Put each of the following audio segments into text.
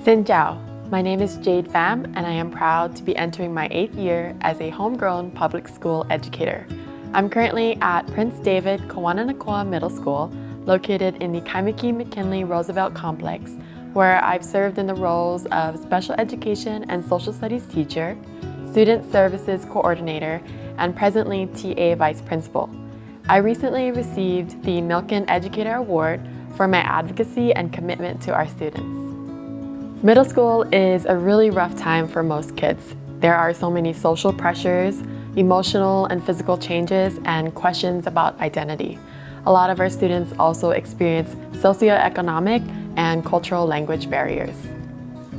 Xin chào, my name is Jade Pham and I am proud to be entering my 8th year as a homegrown public school educator. I'm currently at Prince David Kawananakoa Middle School, located in the Kaimiki-McKinley Roosevelt Complex, where I've served in the roles of special education and social studies teacher, student services coordinator, and presently TA vice principal. I recently received the Milken Educator Award for my advocacy and commitment to our students. Middle school is a really rough time for most kids. There are so many social pressures, emotional and physical changes, and questions about identity. A lot of our students also experience socioeconomic and cultural language barriers.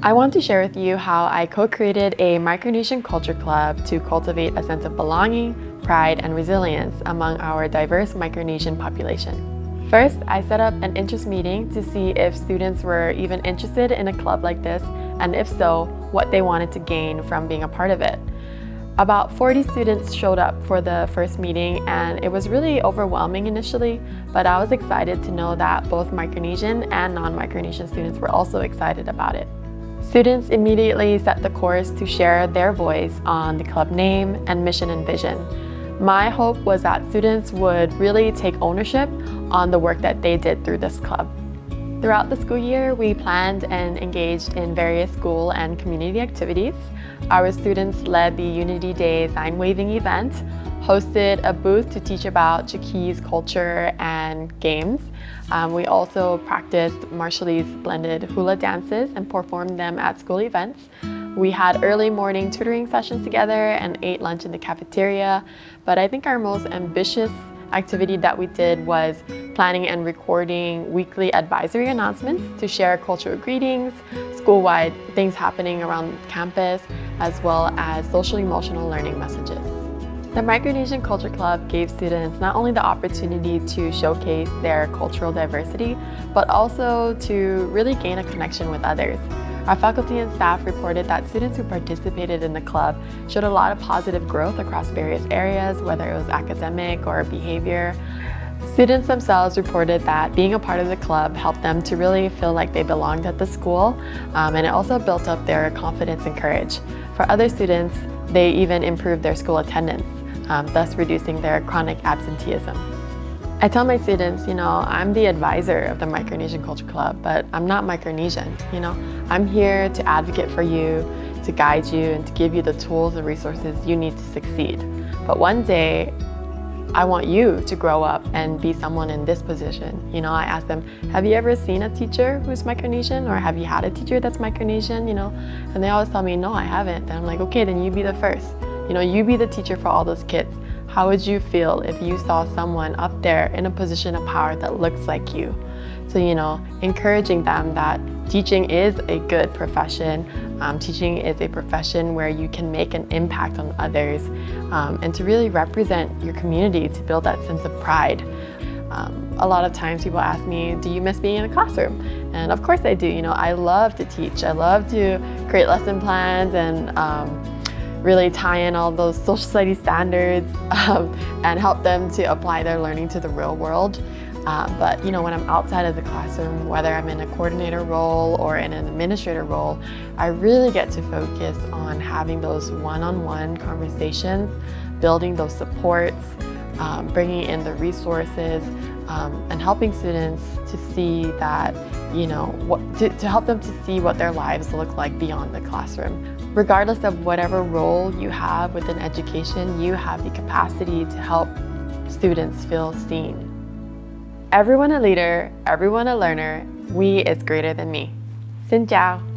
I want to share with you how I co-created a Micronesian Culture Club to cultivate a sense of belonging, pride, and resilience among our diverse Micronesian population. First, I set up an interest meeting to see if students were even interested in a club like this, and if so, what they wanted to gain from being a part of it. About 40 students showed up for the first meeting, and it was really overwhelming initially, but I was excited to know that both Micronesian and non-Micronesian students were also excited about it. Students immediately set the course to share their voice on the club name and mission and vision. My hope was that students would really take ownership on the work that they did through this club. Throughout the school year, we planned and engaged in various school and community activities. Our students led the Unity Day sign waving event, hosted a booth to teach about Chiquis culture and games. We also practiced Marshallese blended hula dances and performed them at school events. We had early morning tutoring sessions together and ate lunch in the cafeteria. But I think our most ambitious activity that we did was planning and recording weekly advisory announcements to share cultural greetings, school-wide things happening around campus, as well as social-emotional learning messages. The Micronesian Culture Club gave students not only the opportunity to showcase their cultural diversity, but also to really gain a connection with others. Our faculty and staff reported that students who participated in the club showed a lot of positive growth across various areas, whether it was academic or behavior. Students themselves reported that being a part of the club helped them to really feel like they belonged at the school, and it also built up their confidence and courage. For other students, they even improved their school attendance, thus reducing their chronic absenteeism. I tell my students, I'm the advisor of the Micronesian Culture Club, but I'm not Micronesian, I'm here to advocate for you, to guide you, and to give you the tools and resources you need to succeed. But one day, I want you to grow up and be someone in this position. I ask them, have you ever seen a teacher who's Micronesian, or have you had a teacher that's Micronesian, And they always tell me, no, I haven't. And I'm like, okay, then you be the first. You be the teacher for all those kids. How would you feel if you saw someone up there in a position of power that looks like you? So, encouraging them that teaching is a good profession. Teaching is a profession where you can make an impact on others, and to really represent your community to build that sense of pride. A lot of times people ask me, do you miss being in a classroom? And of course I do. I love to teach. I love to create lesson plans and really tie in all those social studies standards and help them to apply their learning to the real world. But when I'm outside of the classroom, whether I'm in a coordinator role or in an administrator role, I really get to focus on having those one-on-one conversations, building those supports, bringing in the resources, and helping students to see that, to help them to see what their lives look like beyond the classroom. Regardless of whatever role you have within education, you have the capacity to help students feel seen. Everyone a leader, everyone a learner, we is greater than me. Xin chào.